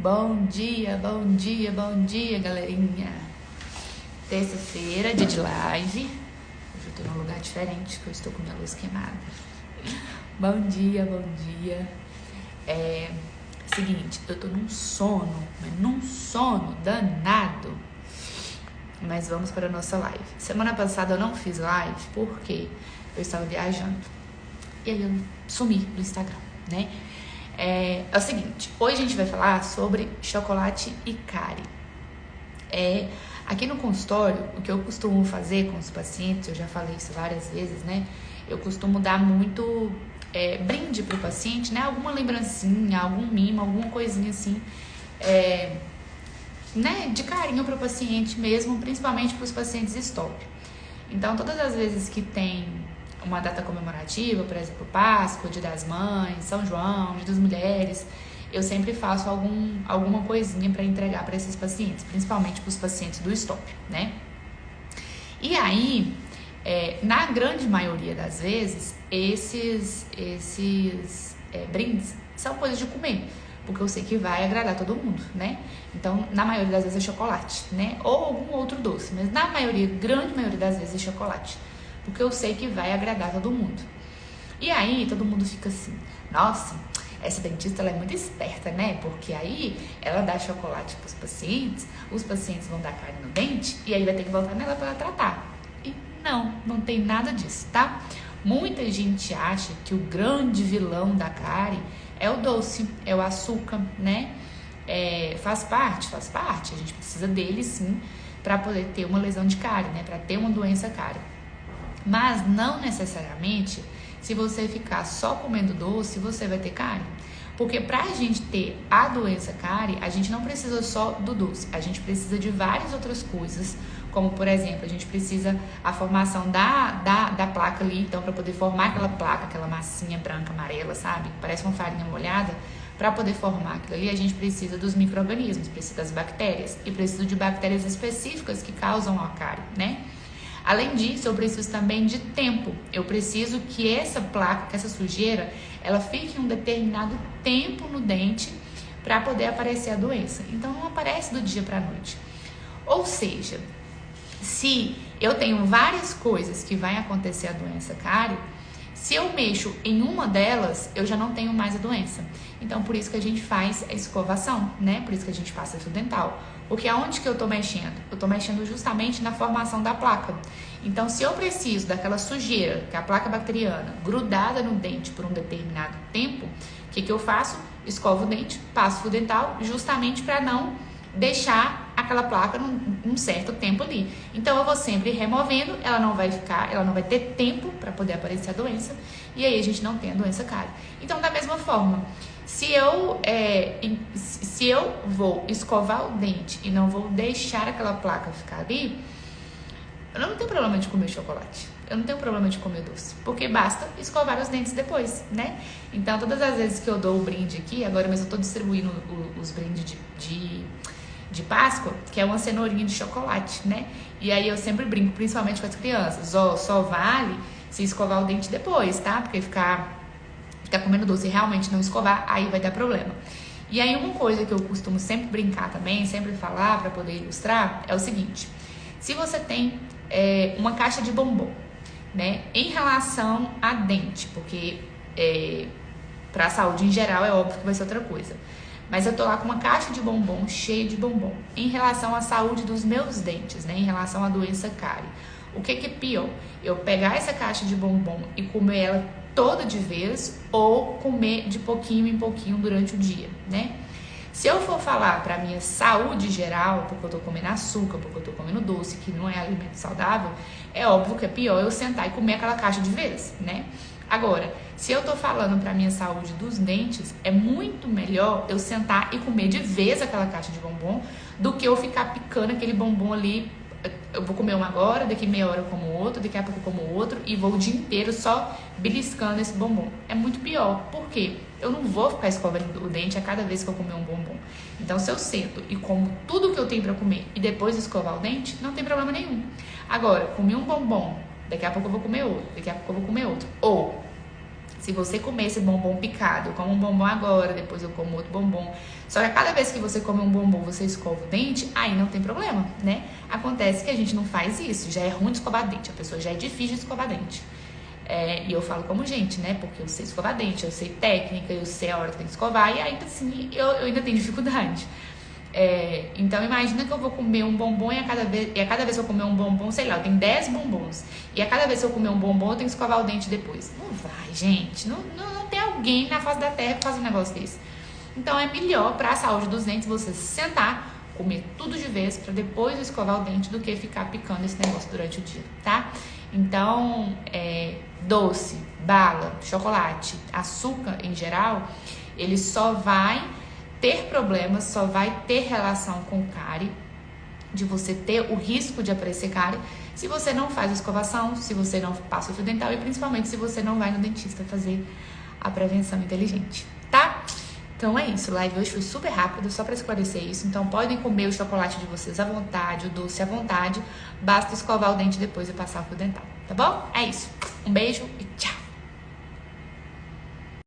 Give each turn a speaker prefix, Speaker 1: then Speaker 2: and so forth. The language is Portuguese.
Speaker 1: Bom dia, bom dia, bom dia, galerinha. Terça-feira, dia de live. Hoje eu tô num lugar diferente, que eu estou com minha luz queimada. Bom dia, bom dia. Seguinte, eu tô num sono, mas num sono danado. Mas vamos para a nossa live. Semana passada eu não fiz live porque eu estava viajando. E aí eu sumi do Instagram, né? É o seguinte, hoje a gente vai falar sobre chocolate e cárie. Aqui no consultório, o que eu costumo fazer com os pacientes, eu já falei isso várias vezes, né? Eu costumo dar muito brinde pro paciente, né? Alguma lembrancinha, algum mimo, alguma coisinha assim, né? De carinho pro paciente mesmo, principalmente pros pacientes stop. Então, todas as vezes que tem uma data comemorativa, por exemplo, Páscoa, Dia das Mães, São João, Dia das Mulheres, eu sempre faço alguma coisinha para entregar para esses pacientes, principalmente para os pacientes do stop, né? E aí, na grande maioria das vezes, esses brindes são coisas de comer, porque eu sei que vai agradar todo mundo, né? Então, na maioria das vezes é chocolate, né? Ou algum outro doce, mas na maioria, grande maioria das vezes é chocolate, porque eu sei que vai agradar todo mundo. E aí, todo mundo fica assim, nossa, essa dentista ela é muito esperta, né? Porque aí ela dá chocolate para os pacientes vão dar cárie no dente e aí vai ter que voltar nela para tratar. E não tem nada disso, tá? Muita gente acha que o grande vilão da cárie é o doce, é o açúcar, né? Faz parte, a gente precisa dele sim para poder ter uma lesão de cárie, né? Para ter uma doença cárie. Mas não necessariamente, se você ficar só comendo doce, você vai ter cárie. Porque pra gente ter a doença cárie, a gente não precisa só do doce. A gente precisa de várias outras coisas. Como, por exemplo, a gente precisa a formação da placa ali. Então, para poder formar aquela placa, aquela massinha branca, amarela, sabe? Parece uma farinha molhada. Para poder formar aquilo ali, a gente precisa dos micro-organismos, precisa das bactérias. E precisa de bactérias específicas que causam a cárie, né? Além disso, eu preciso também de tempo. Eu preciso que essa placa, que essa sujeira, ela fique um determinado tempo no dente para poder aparecer a doença. Então, não aparece do dia para a noite. Ou seja, se eu tenho várias coisas que vai acontecer a doença cárie, se eu mexo em uma delas, eu já não tenho mais a doença. Então, por isso que a gente faz a escovação, né? Por isso que a gente passa fio dental. Porque aonde que eu tô mexendo? Eu tô mexendo justamente na formação da placa. Então, se eu preciso daquela sujeira, que é a placa bacteriana, grudada no dente por um determinado tempo, o que eu faço? Escovo o dente, passo fio dental, justamente para não deixar aquela placa num certo tempo ali. Então, eu vou sempre removendo, ela não vai ter tempo para poder aparecer a doença, e aí a gente não tem a doença cárie. Então, da mesma forma, se eu vou escovar o dente e não vou deixar aquela placa ficar ali, eu não tenho problema de comer chocolate, eu não tenho problema de comer doce, porque basta escovar os dentes depois, né? Então, todas as vezes que eu dou o brinde aqui, agora mesmo eu tô distribuindo os brindes de Páscoa, que é uma cenourinha de chocolate, né? E aí eu sempre brinco, principalmente com as crianças, só vale se escovar o dente depois, tá? Porque ficar comendo doce e realmente não escovar, aí vai dar problema. E aí uma coisa que eu costumo sempre brincar também, sempre falar para poder ilustrar, é o seguinte: se você tem uma caixa de bombom, né, em relação a dente, porque para a saúde em geral é óbvio que vai ser outra coisa, mas eu tô lá com uma caixa de bombom cheia de bombom em relação à saúde dos meus dentes, né, em relação à doença cárie. O que é pior? Eu pegar essa caixa de bombom e comer ela toda de vez ou comer de pouquinho em pouquinho durante o dia, né? Se eu for falar para minha saúde geral, porque eu tô comendo açúcar, porque eu tô comendo doce, que não é alimento saudável, é óbvio que é pior eu sentar e comer aquela caixa de vez, né? Agora, se eu tô falando pra minha saúde dos dentes, é muito melhor eu sentar e comer de vez aquela caixa de bombom do que eu ficar picando aquele bombom ali. Eu vou comer um agora, daqui meia hora eu como outro, daqui a pouco eu como outro e vou o dia inteiro só beliscando esse bombom. É muito pior. Por quê? Eu não vou ficar escovando o dente a cada vez que eu comer um bombom. Então, se eu sento e como tudo que eu tenho pra comer e depois escovar o dente, não tem problema nenhum. Agora, comi um bombom, daqui a pouco eu vou comer outro, daqui a pouco eu vou comer outro. Ou Se você comer esse bombom picado, eu como um bombom agora, depois eu como outro bombom. Só que a cada vez que você come um bombom, você escova o dente, aí não tem problema, né? Acontece que a gente não faz isso, já é ruim de escovar dente, a pessoa já é difícil de escovar dente. E eu falo como gente, né? Porque eu sei escovar dente, eu sei técnica, eu sei a hora que tem que escovar, e ainda assim eu ainda tenho dificuldade. Então imagina que eu vou comer um bombom e a cada vez que eu comer um bombom, sei lá, eu tenho 10 bombons. E a cada vez que eu comer um bombom, eu tenho que escovar o dente depois. Não vai, gente. Não tem alguém na face da terra que faz um negócio desse. Então é melhor para a saúde dos dentes você sentar, comer tudo de vez para depois escovar o dente do que ficar picando esse negócio durante o dia, tá? Então, doce, bala, chocolate, açúcar em geral, ele só vai ter problemas, só vai ter relação com cárie, de você ter o risco de aparecer cárie, se você não faz escovação, se você não passa o fio dental e principalmente se você não vai no dentista fazer a prevenção inteligente, tá? Então é isso, a live hoje foi super rápida, só para esclarecer isso. Então podem comer o chocolate de vocês à vontade, o doce à vontade, basta escovar o dente depois e passar o fio dental, tá bom? É isso, um beijo e